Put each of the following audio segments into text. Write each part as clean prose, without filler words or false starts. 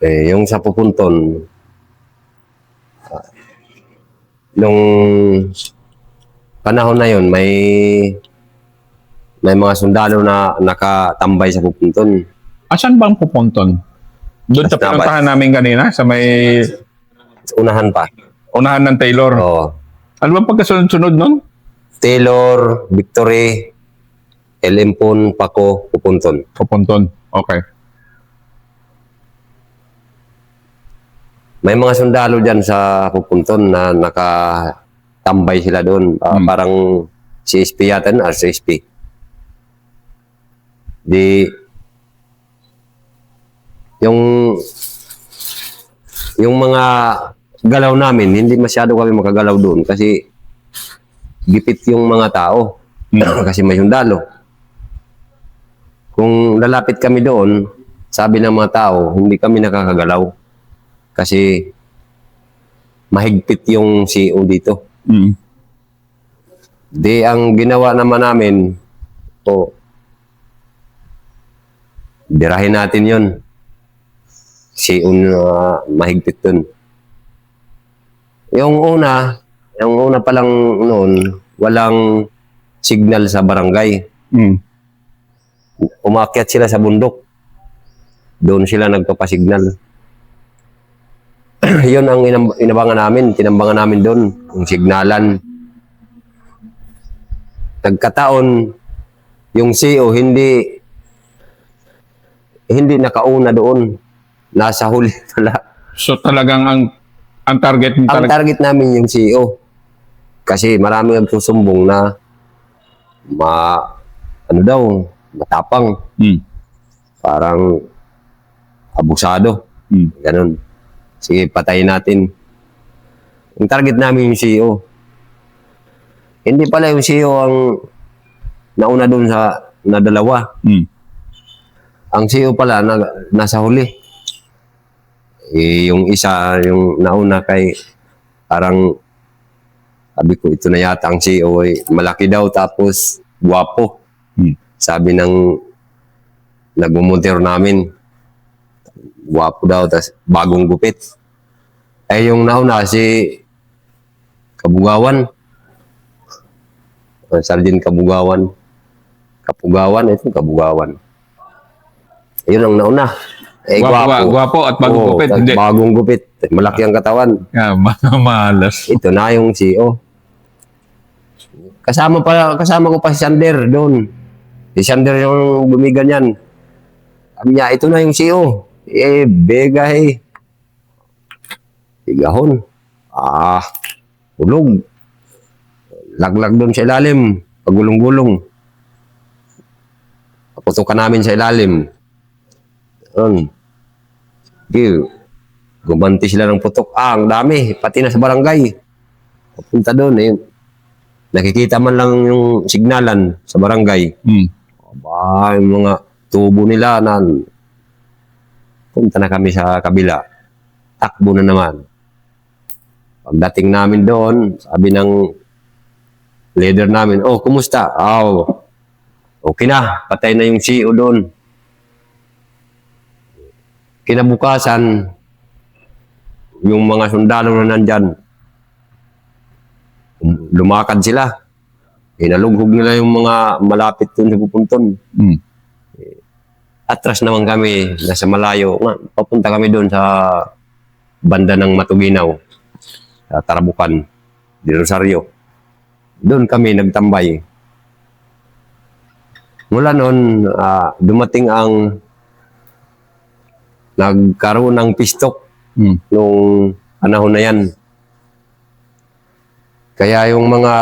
Yung sa Pupunton, nung panahon na yon may mga sundalo na nakatambay sa Pupunton. Asan bang Pupunton? Doon sa Basta pinuntahan namin kanina, sa may Unahan pa. unahan ng Taylor. Oo. Ano bang pagkasunod-sunod nun? Taylor, Victory, Elimpon, Paco, Pupunton. Pupunton. Okay. May mga sundalo dyan sa Pupunton na nakatambay sila doon. Parang CSP yata, RCSP. Yung mga galaw namin, hindi masyado kami makagalaw doon kasi gipit yung mga tao. Kasi may sundalo. Kung lalapit kami doon, sabi ng mga tao, hindi kami nakakagalaw. Kasi mahigpit yung CO dito. Ang ginawa naman namin, birahin natin yun. CO na mahigpit dun. Yung una pa lang noon, walang signal sa barangay. Umakyat sila sa bundok. Doon sila nagpapasignal. Yun ang inabangan namin, tinambangan namin doon, yung signalan. Nagkataon, yung CO hindi nakauna doon. Nasa huli pala. So talagang ang target mo Ang talaga. target namin yung CEO. Kasi marami ang susumbong na matapang. Parang abusado. Ganun. Sige, patayin natin. Yung target namin yung CEO. Hindi pala yung CEO ang nauna doon na dalawa. Ang CEO pala nasa huli. Yung isa, yung nauna kay parang sabi ko, ito na yata ang CEO malaki daw tapos guwapo. Sabi ng nagmumontero namin, guwapo daw tapos bagong gupit. Yung nauna si Kabugawan. Sergeant Kabugawan. Itong Kabugawan. Yun ang nauna. Guwapo at bagong gupit. Bagong gupit. Malaki ang katawan. Malas. Ito na yung CEO. Kasama ko pa si Sander doon. Si Sander yung bumigan yan. Sabi niya, ito na yung CEO. Begay. Igahon. Ulog. Laglag doon sa ilalim. Pagulong-gulong. Paputukan namin sa ilalim. Gumanti sila ng putok. Ang dami. Pati na sa barangay. Papunta doon. Nakikita man lang yung signalan sa barangay. Yung mga tubo nila punta na kami sa kabila. Takbo na naman. Pagdating namin doon, sabi ng leader namin, kumusta? Okay na. Patay na yung CEO doon. Kinabukasan, yung mga sundalo na nandyan, lumakad sila. Inalughog nila yung mga malapit doon sa Pupunton. Atras naman kami, nasa malayo. Papunta kami doon sa banda ng Matuginaw, sa Tarabukan, di Rosario. Doon kami nagtambay. Mula noon, dumating nagkaroon ng pistok nung panahon na yan. Kaya yung mga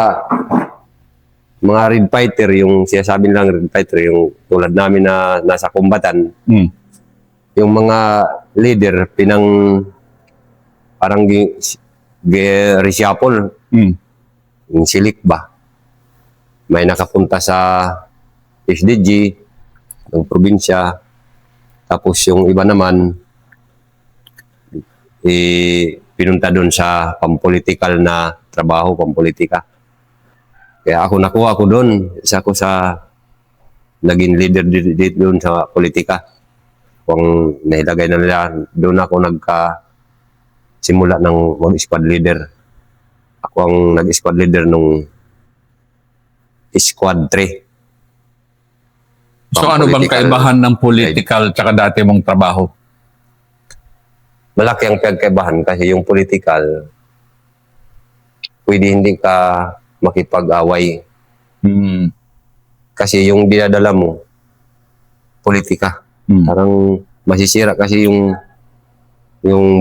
red fighter, yung sinasabi nilang red fighter, yung tulad namin na nasa kumbatan, yung mga leader, parang reshuffle, yung silik ba? May nakapunta sa SDG, ng probinsya, tapos yung iba naman, pinunta doon sa pampolitikal na trabaho, pampolitika. Kaya nakuha ko doon. Isa ko sa naging leader dito doon sa politika. Kung nailagay na nila, doon ako simula ng mag-squad leader. Ako ang nag-squad leader nung squad 3. So ano bang Pang-political. kaibahan ng political tsaka dati mong trabaho? Malaki ang pagkaibahan kasi yung political, pwede hindi ka makipag-away. Kasi yung dinadala mo, politika. Parang masisira kasi yung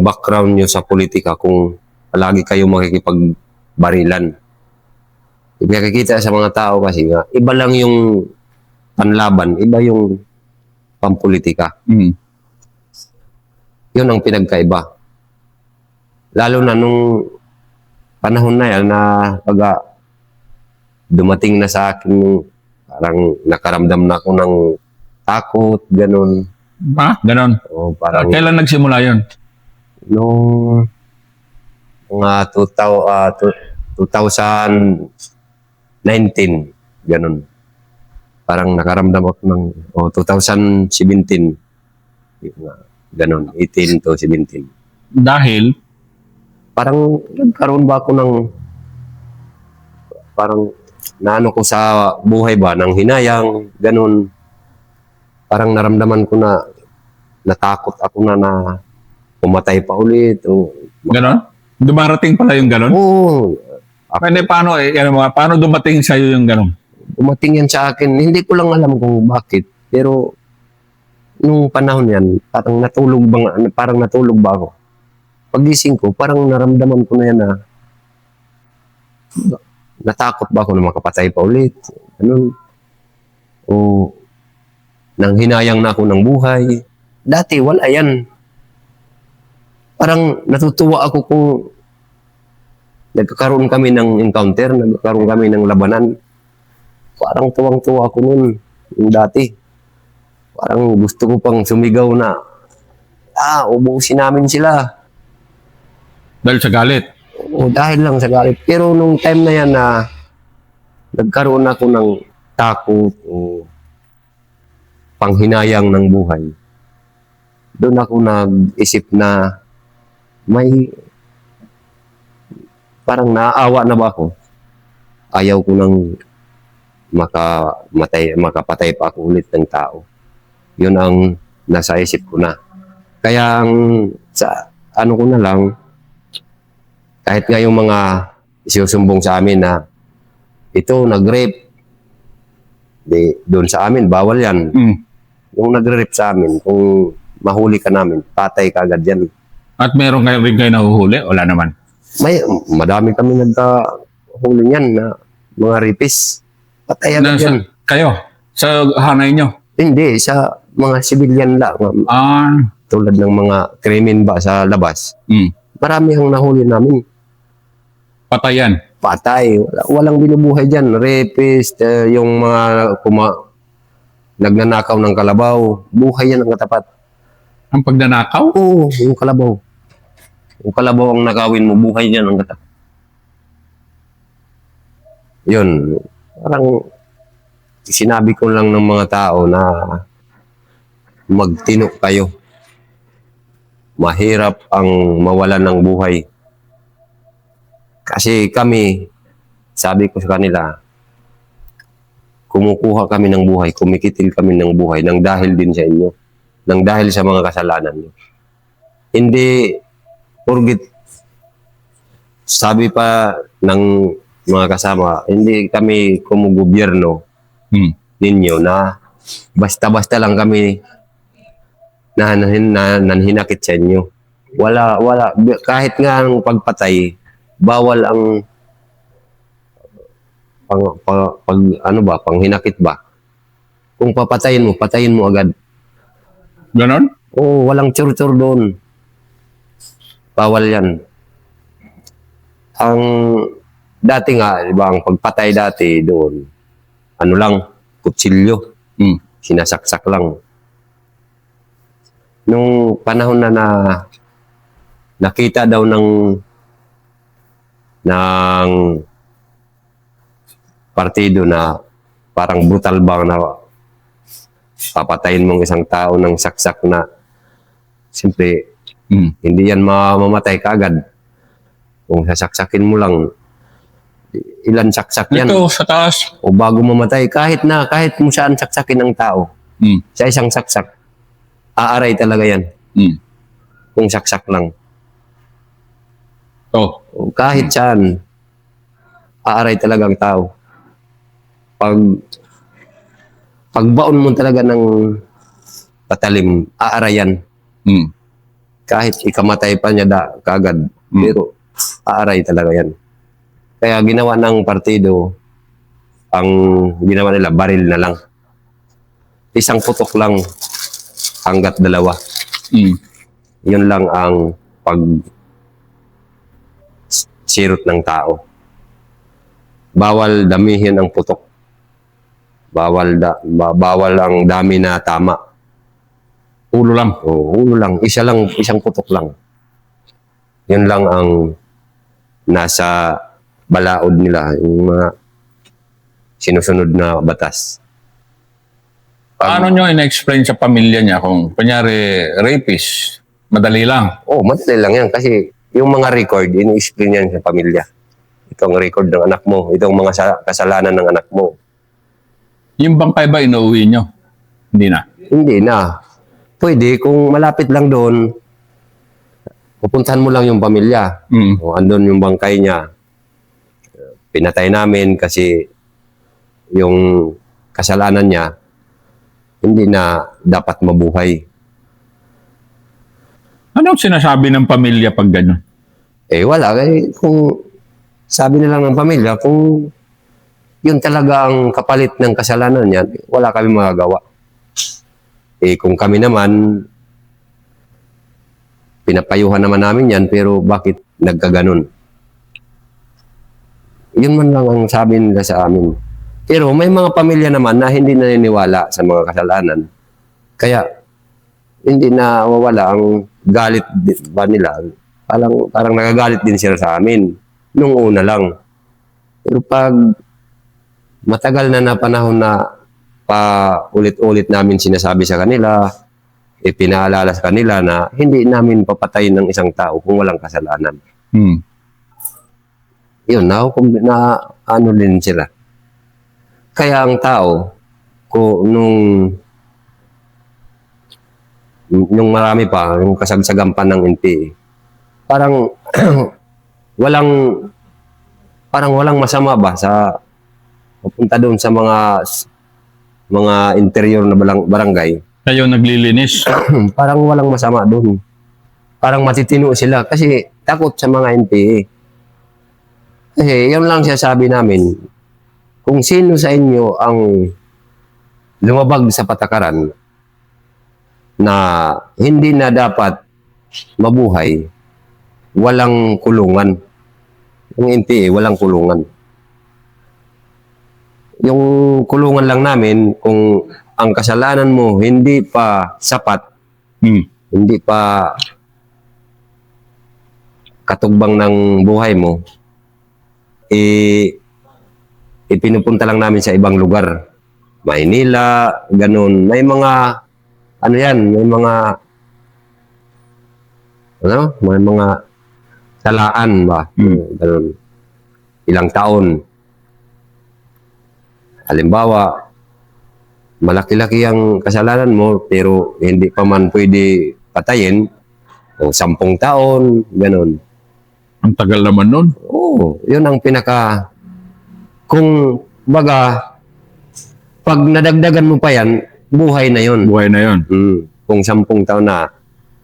background nyo sa politika kung palagi kayo makikipagbarilan. Nakikita sa mga tao kasi nga, iba lang yung panlaban, iba yung pampolitika. Yun ang pinagkaiba. Lalo na nung panahon na yan na pag dumating na sa akin, parang nakaramdam na ako ng takot, ganun. Ganon. O, parang Kailan nagsimula yun? nung mga 2019, ganun. Parang nakaramdam ako ng 2017. Ganun, 18 to 17. Dahil, Parang nagkaroon ba ako ng parang naano ko sa buhay ba, ng hinayang, ganun. Parang naramdaman ko na natakot ako na pumatay pa ulit. ganon? Dumarating pala yung ganon? Oo, Pwede, paano dumating sa'yo yung ganon? dumating yan sa akin. Hindi ko lang alam kung bakit. Pero nung panahon yan, parang natulog ba ako. Pagising ko, parang naramdaman ko na yan na natakot ba ako na makapatay pa ulit. Ganun. O nang hinayang na ako ng buhay. Dati, wala yan. Parang natutuwa ako kung nagkakaroon kami ng encounter, nagkakaroon kami ng labanan. Parang tuwang-tuwa ako nun, yung dati. Parang gusto ko pang sumigaw na, ubusin namin sila. Dahil sa galit. O dahil lang sa galit. Pero nung time na yan na nagkaroon ako ng takot o panghinayang ng buhay, doon ako nag-isip na may parang naaawa na ba ako? Ayaw ko nang makapatay pa ako ulit ng tao. Yun ang nasa isip ko na. Kaya ano ko na lang, kahit nga yung mga isusumbong sa amin na ito, nag-rape, doon sa amin, bawal yan. Yung nag-rape sa amin, kung mahuli ka namin, patay ka agad yan. At meron rin kayo nahuhuli? Wala naman. Madami kami nagkahuli niyan na mga rapist. Patay agad yan. Kayo? Sa hanay nyo? Hindi, sa mga civilian lang. Tulad ng mga krimen ba sa labas. Marami ang nahuli namin. Patayan? Patay. Walang binubuhay dyan. Rapist, yung mga nagnanakaw ng kalabaw. Buhay yan ang katapat. Ang pagnanakaw? Oo, yung kalabaw. Yung kalabaw ang nakawin mo, buhay yan ang katapat. Yun. Parang sinabi ko lang ng mga tao na magtino kayo. Mahirap ang mawalan ng buhay. Kasi kami, sabi ko sa kanila, kumukuha kami ng buhay, kumikitil kami ng buhay nang dahil din sa inyo, nang dahil sa mga kasalanan nyo. Hindi, sabi pa ng mga kasama, hindi kami kumugobyerno ninyo na basta-basta lang kami nanhinakit sa inyo. Wala. Kahit nga ang pagpatay, bawal ang panghinakit ba? Kung patayin mo agad. Ganon? Oo, walang tsur-tsur doon. Bawal yan. Ang dati nga, di ba, ang pagpatay dati doon, ano lang, kutsilyo. Sinasaksak lang. Nung panahon na nakita daw ng partido na parang brutal ba na papatayin mong isang tao ng saksak na siyempre hindi yan mamamatay kaagad. Kung sasaksakin mo lang, ilan saksak yan. Ito, sa taas. O bago mamatay, kahit mo saan saksakin ng tao, sa isang saksak, aaray talaga yan. Kung saksak lang. Oh. O kahit saan, aaray talagang tao. Pagbaon mo talaga ng patalim, aaray yan. Kahit ikamatay pa niya kaagad, pero aaray talaga yan. Kaya ginawa ng partido, ang ginawa nila, baril na lang. Isang putok lang hanggat dalawa. Yun lang ang sirot ng tao. Bawal damihin ang putok. Bawal ang dami na tama. Ulo lang. O, ulo lang. Isang putok lang. Yun lang ang nasa balaod nila, yung mga sinusunod na batas. Paano nyo in-explain sa pamilya niya kung, kunyari, rapist, madali lang? Madali lang yan kasi yung mga record, ini-explain yan sa pamilya. Ito ang record ng anak mo. Ito ang mga kasalanan ng anak mo. Yung bangkay ba inuuwi nyo? Hindi na. Hindi na. Pwede, kung malapit lang doon, pupuntahan mo lang yung pamilya. O andun yung bangkay niya. Pinatay namin kasi yung kasalanan niya, hindi na dapat mabuhay. Anong sinasabi ng pamilya pag gano'n? Wala. Kung sabi na lang ng pamilya, kung yun talaga ang kapalit ng kasalanan niya, wala kami magagawa. Kung kami naman, pinapayuhan naman namin yan, pero bakit nagkaganon? Yun man lang ang sabi nila sa amin. Pero may mga pamilya naman na hindi naniniwala sa mga kasalanan. Kaya, hindi na mawala ang galit ba nila. Parang nagagalit din sila sa amin. Nung una lang. Pero pag matagal na panahon na ulit-ulit namin sinasabi sa kanila, pinaalala sa kanila na hindi namin papatayin ng isang tao kung walang kasalanan. Yun, na ano din sila. Kaya ang tao, nung marami pa, yung kasagsagan pa ng NPA, parang walang masama ba sa pupunta doon sa mga interior na barangay. Kayo naglilinis? Parang walang masama doon. Parang matitino sila kasi takot sa mga NPA. Kasi yun lang sabi namin, kung sino sa inyo ang lumabag sa patakaran na hindi na dapat mabuhay, walang kulungan. Yung NPA, walang kulungan. Yung kulungan lang namin, kung ang kasalanan mo hindi pa sapat, hindi pa katugbang ng buhay mo, pinupunta lang namin sa ibang lugar. Maynila, ganun. May mga, may mga salaan ba? Ganun. Ilang taon. Halimbawa, malaki-laki ang kasalanan mo, pero hindi pa man pwede patayin, o 10 taon, ganun. Ang tagal naman nun. Yun ang kung baga, pag nadagdagan mo pa yan, buhay na yun. Buhay na yun. Kung 10 taon na,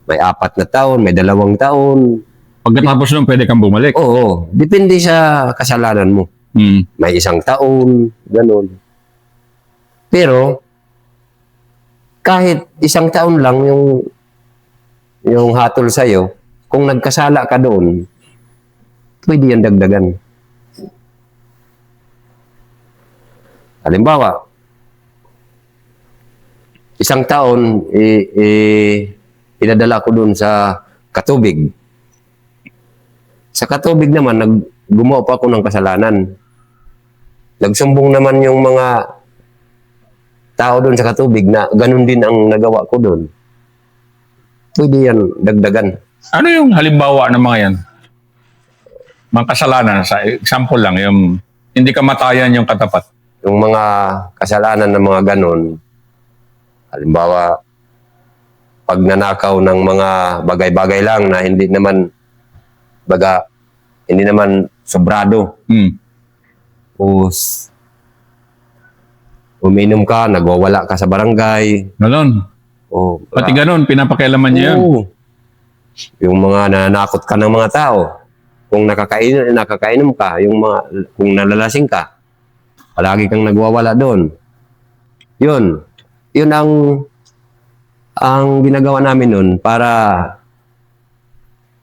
may 4 na taon, may 2 taon. Pagkatapos nun, pwede kang bumalik. Depende sa kasalanan mo. May 1 taon, ganun. Pero, kahit 1 taon lang yung hatol sa'yo, kung nagkasala ka doon, pwede yan dagdagan. Halimbawa, 1 taon, inadala ko doon sa Katubig. Sa Katubig naman, gumawa pa ako ng kasalanan. Nagsumbong naman yung mga tao doon sa katubig na ganun din ang nagawa ko doon. Pwede yan dagdagan. Ano yung halimbawa ng mga yan? Mga kasalanan, sa example lang, yung hindi kamatayan yung katapat. Yung mga kasalanan ng mga ganun, halimbawa, pagnanakaw ng mga bagay-bagay lang na hindi naman sobrado. O uminom ka, nagwawala ka sa barangay. Ganon. O, Pati ganon, pinapakialaman niya yun. oo. Yung mga nananakot ka ng mga tao. Kung nakakainom ka, kung nalalasing ka, palagi kang nagwawala doon. Yun ang ginagawa namin nun para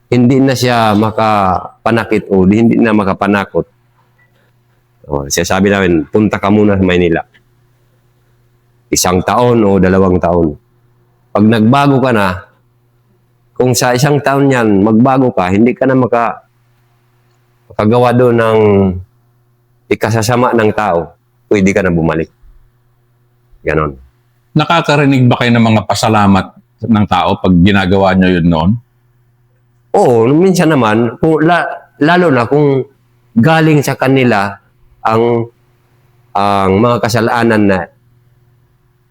hindi na siya makapanakit o hindi na makapanakot. Siya sabi namin, punta ka muna sa Maynila. 1 taon o 2 taon. Pag nagbago ka na, kung sa 1 taon yan, magbago ka, hindi ka na makagawa doon ng ikasasama ng tao, pwede ka na bumalik. Ganon. Nakakarinig ba kayo ng mga pasalamat ng tao pag ginagawa nyo yun noon? Oo, minsan naman, lalo na kung galing sa kanila ang mga kasalanan na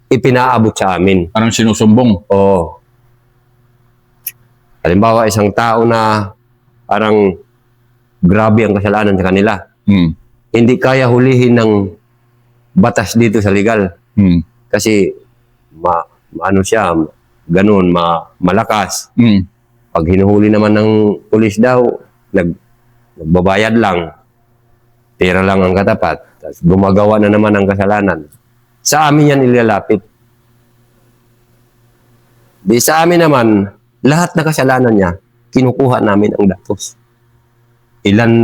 ipinaabot sa amin. Parang sinusumbong. Oo. Halimbawa, isang tao na parang grabe ang kasalanan sa kanila. Hindi kaya hulihin ng batas dito sa legal. Kasi ano siya, ganun, malakas. Pag hinuhuli naman ng pulis daw, nagbabayad lang. Pera lang ang katapat. Tapos gumagawa na naman ng kasalanan. Sa amin yan ilalapit. Di sa amin naman, lahat na kasalanan niya, kinukuha namin ang datos. Ilang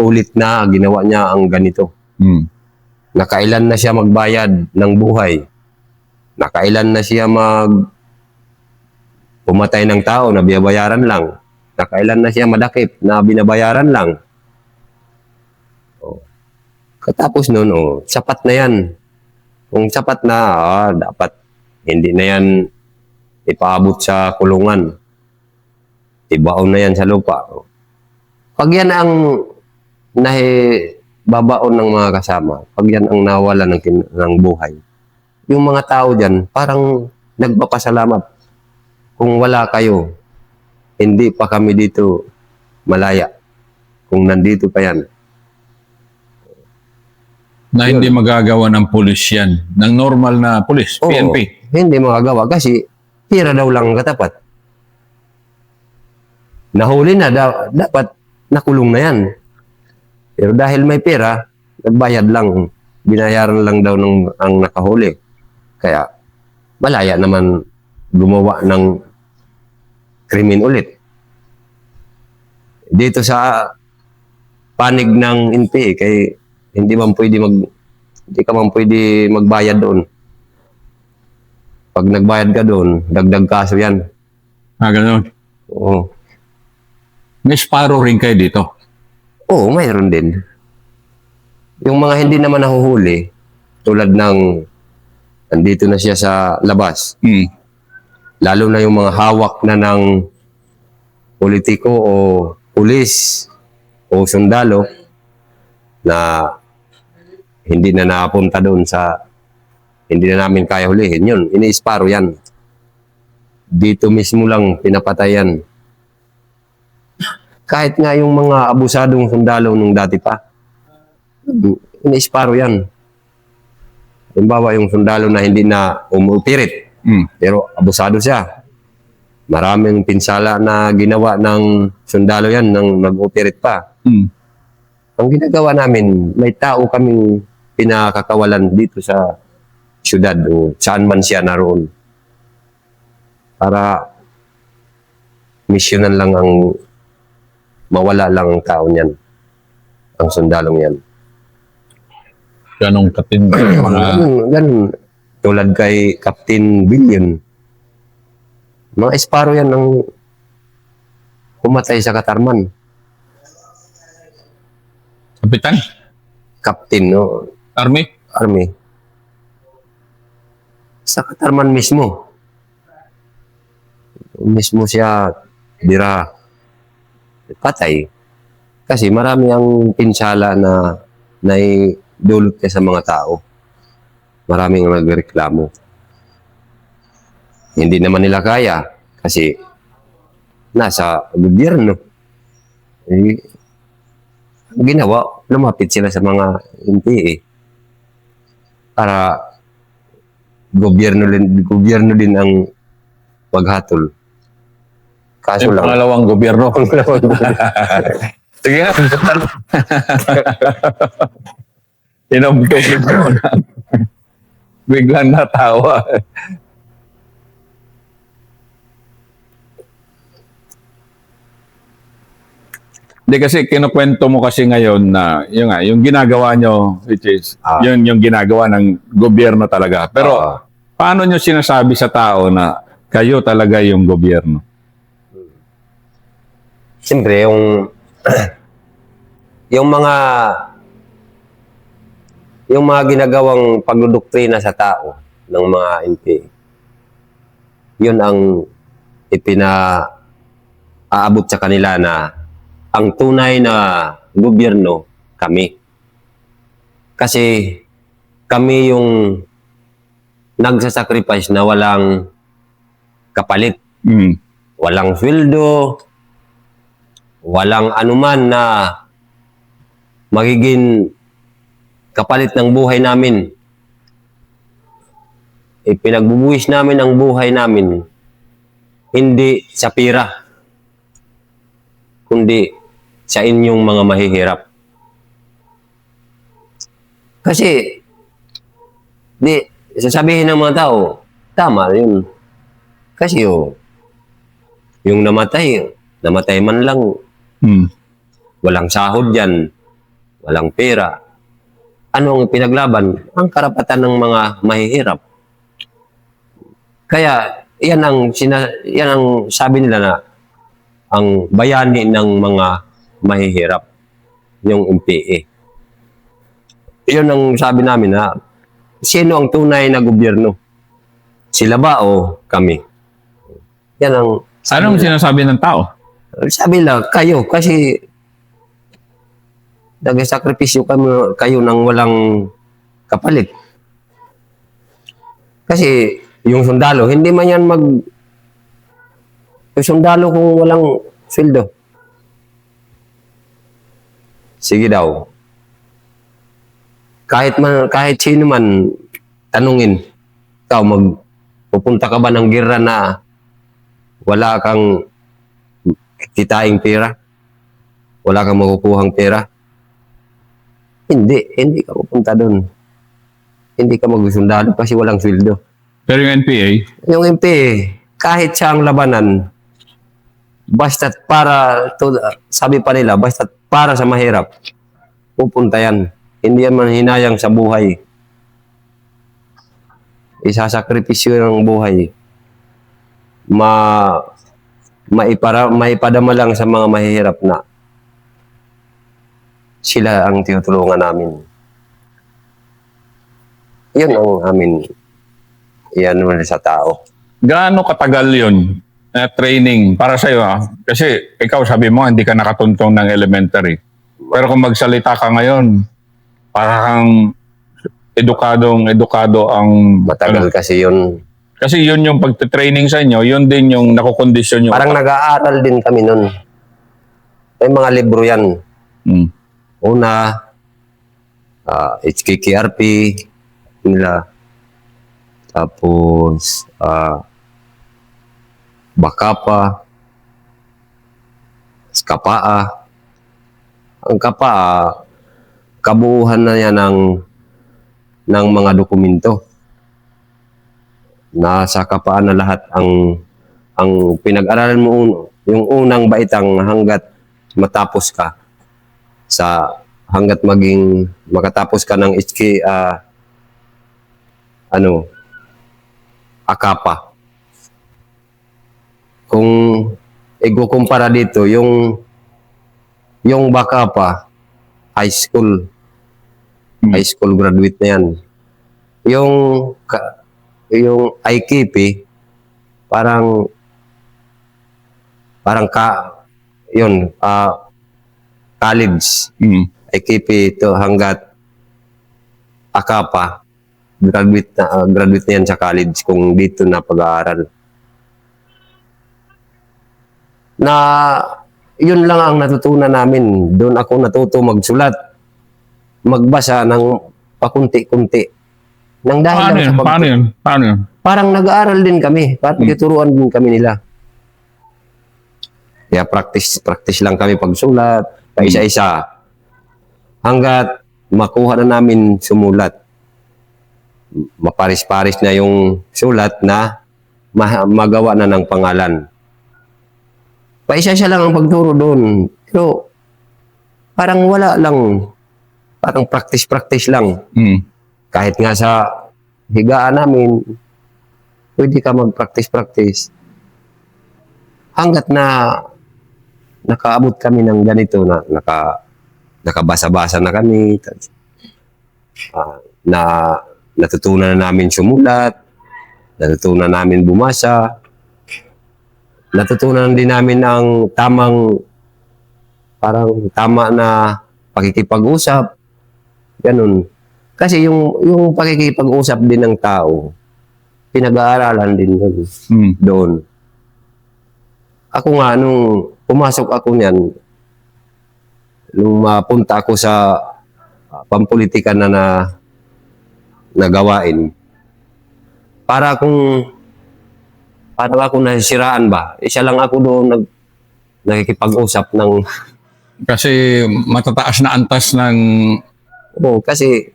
ulit na ginawa niya ang ganito. Nakailan na siya magbayad ng buhay. Nakailan na siya pumatay ng tao na binabayaran lang. Nakailan na siya madakip na binabayaran lang. Katapos nun, sapat na yan. Kung sapat na, dapat hindi na yan ipaabot sa kulungan. Ibaon na yan sa lupa. Pag yan ang babaon ng mga kasama, pag yan ang nawala ng buhay, yung mga tao dyan, parang nagpapasalamat. Kung wala kayo, hindi pa kami dito malaya. Kung nandito pa yan. Na hindi magagawa ng pulis yan. Ng normal na pulis, Oo, PNP. hindi magagawa kasi pira daw lang ang katapat. Nahuli na, dapat nakulong na yan. Pero dahil may pera, nagbayad lang. Binayaran lang daw ang nakahuli. Kaya malaya naman gumawa ng krimen ulit. Dito sa panig ng NPA, kay hindi ka man pwede magbayad doon. Pag nagbayad ka doon, dagdag kaso yan. Ganun. Oo. May Sparrow rin kayo dito. Oo, mayroon din. Yung mga hindi naman nahuhuli, tulad ng nandito na siya sa labas. Lalo na yung mga hawak na ng politiko o pulis o sundalo na hindi na napunta doon hindi na namin kaya hulihin. Yun, ini-Sparrow yan. Dito mismo lang pinapatayan. Kahit nga yung mga abusadong sundalo nung dati pa, ini-Sparrow yan. Halimbawa yung sundalo na hindi na umupirit, pero abusado siya. Maraming pinsala na ginawa ng sundalo yan nang nag-operate pa. Ang ginagawa namin, may tao kaming pinakakawalan dito sa syudad o saan man siya naroon. Para misyonan lang ang mawala lang ang tao niyan. Ang sundalong yan. Ganong katindi. Ganun. Tulad kay Captain Billion. Mga Sparrow yan ang pumatay sa Katarman. Kapitan? Captain, no? Army? Army, sa Katarman mismo. Mismo siya dira patay. Kasi marami ang pinsala na naidulot niya sa mga tao. Maraming nagreklamo. Hindi naman nila kaya kasi nasa gobyerno. Eh, ang ginawa, lumapit sila sa mga NPA para gobyerno din ang maghatol. Kaso Yung lang, pangalawang gobyerno. Sige nga. Inobtukin mo na. Biglang natawa. Hindi kasi kinukwento mo kasi ngayon na yung ginagawa nyo, which is, yun yung ginagawa ng gobyerno talaga. Pero paano nyo sinasabi sa tao na kayo talaga yung gobyerno? siyempre, yung mga ginagawang pagdodoktrina sa tao ng mga NPA, yun ang aabot sa kanila na ang tunay na gobyerno kami. Kasi kami yung nagsasacrifice na walang kapalit. Mm. Walang sweldo, walang anuman na magiging kapalit ng buhay namin. Pinagbubuhis namin ang buhay namin hindi sa pira, kundi sa inyong mga mahihirap. Kasi, sasabihin ng mga tao, tama yun. Kasi yung namatay man lang, walang sahod yan, walang pera. Ano ang pinaglaban? Ang karapatan ng mga mahihirap. Kaya, yan ang sabi nila na ang bayani ng mga mahihirap, yung MPA. Yun ang sabi namin na sino ang tunay na gobyerno? Sila ba o kami? Yan ang Anong sinasabi ng tao? sabi nila, kayo, kasi nag-sakripisyo kayo ng walang kapalit. Kasi yung sundalo, hindi man yan yung sundalo kung walang sweldo. Sige daw. Kahit sino man tanungin, ikaw pupunta ka ba ng gera na wala kang kitaing pera? Wala kang makukuhang pera? Hindi ka pupunta doon. Hindi ka magsundalo kasi walang sweldo. Pero yung NPA, Yung MPA, kahit siya ang labanan, basta't sabi pa nila, basta't para sa mahirap, pupunta yan. Hindi yan manhinayang sa buhay. Isasakripisyo ng buhay. Maipadama lang sa mga mahihirap na sila ang tinutulungan namin. Yun ang amin. Yan naman sa tao. gaano katagal yun na training para sa'yo? Kasi ikaw sabi mo hindi ka nakatuntong ng elementary. Pero kung magsalita ka ngayon, parang edukado ang... Matagal kasi yun. Kasi yun yung pagte-training sa inyo, yun din yung nakukondisyon yung... Parang nag-aaral din kami nun. May mga libro yan. Una, HKKRP nila. Tapos, Bakapa, Kapaa. Ang Kapaa, kabuuhan na yan ng mga dokumento. Nasa Kapaa na lahat ang pinag-aralan mo yung unang baitang hanggat matapos ka hanggat makatapos ka ng Akapa. Kung ikukumpara dito, yung Bakapa, high school, high school graduate na yan. Yung IKP, parang college. IKP to hanggat AKAPA, graduate na yan sa college kung dito na pag-aaral. Na yun lang ang natutunan namin. Doon ako natuto magsulat, magbasa ng pakunti-kunti. Nang dahil lang sa Paano yun? parang nag-aaral din kami. Parang tuturuan din kami nila. Kaya practice lang kami pagsulat, paisa-isa. Hanggat makuha na namin sumulat. Maparis-paris na yung sulat na magawa na ng pangalan. Paisa-isa lang ang pagturo doon. Pero parang wala lang. Parang practice lang. Kahit nga sa higaan namin, pwede ka mag-practice. Hanggat na nakaabot kami ng ganito, na nakabasa-basa na kami, na natutunan na namin sumulat, natutunan namin bumasa, natutunan din namin ang tama na pakikipag-usap, ganun. Kasi yung pakikipag-usap din ng tao, pinag-aaralan din doon. Ako nga, nung pumasok ako niyan, nung mapunta ako sa pampolitika na gawain, para akong nasisiraan ba? Isa lang ako doon nakikipag-usap ng... Kasi matataas na antas ng... Oo, kasi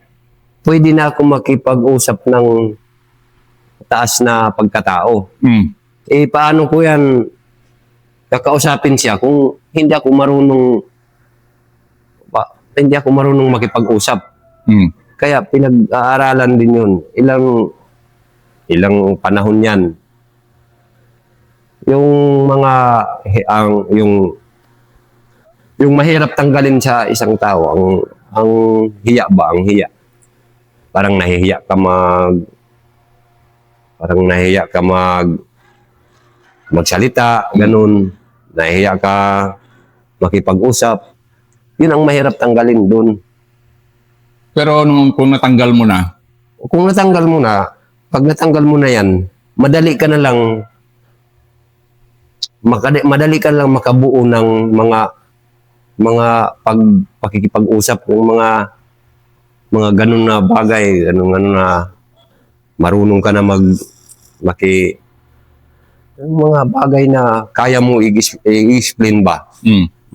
pwede na ako makipag-usap ng taas na pagkatao. Eh, paano ko yan kakausapin siya kung hindi ako marunong makipag-usap. Kaya pinag-aaralan din yun. Ilang panahon yan. Yung mahirap tanggalin sa isang tao, ang hiya ba? Ang hiya. Parang nahihiya ka magsalita, ganun. Nahihiya ka makipag-usap. Yun ang mahirap tanggalin doon. Pero kung natanggal mo na? Pag natanggal mo na yan, madali ka lang makabuo ng mga pakikipag-usap, ng mga ganun na bagay, ganun na marunong ka na yung mga bagay na kaya mo i-explain ba.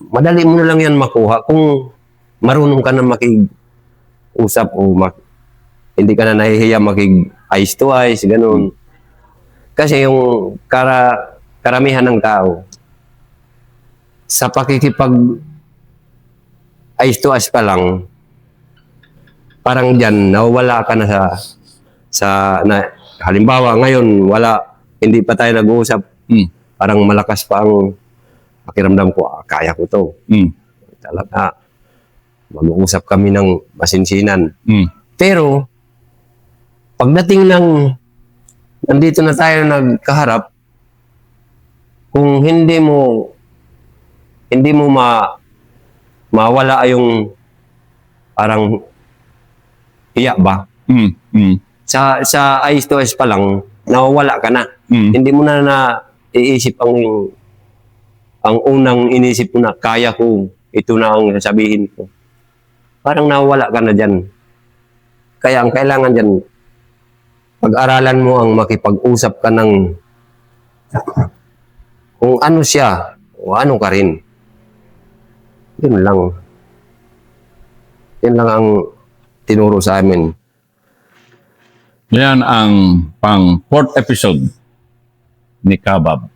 Madali mo na lang yan makuha kung marunong ka na makig-usap o hindi ka na nahihiya makig-eyes to eyes, ganun. Kasi yung karamihan ng tao, sa pakikipag-eyes to eyes pa lang, parang dyan, nawala ka na halimbawa, ngayon, hindi pa tayo nag-uusap. Parang malakas pa ang pakiramdam ko, kaya ko to. Talaga, mag-uusap kami ng masinsinan. Pero, pagdating nandito na tayo nagkaharap, kung hindi mo mawala yung parang hiya ba? Sa eyes to eyes pa lang, nawawala ka na. Hindi mo na iisip ang unang inisip mo na kaya ko, ito na ang sasabihin ko. Parang nawawala ka na dyan. Kaya ang kailangan dyan, pag-aralan mo ang makipag-usap ka ng kung ano siya o ano ka rin. Yun lang. Yun lang ang tinuro sa amin. Yan ang pang 4th episode ni Kabab.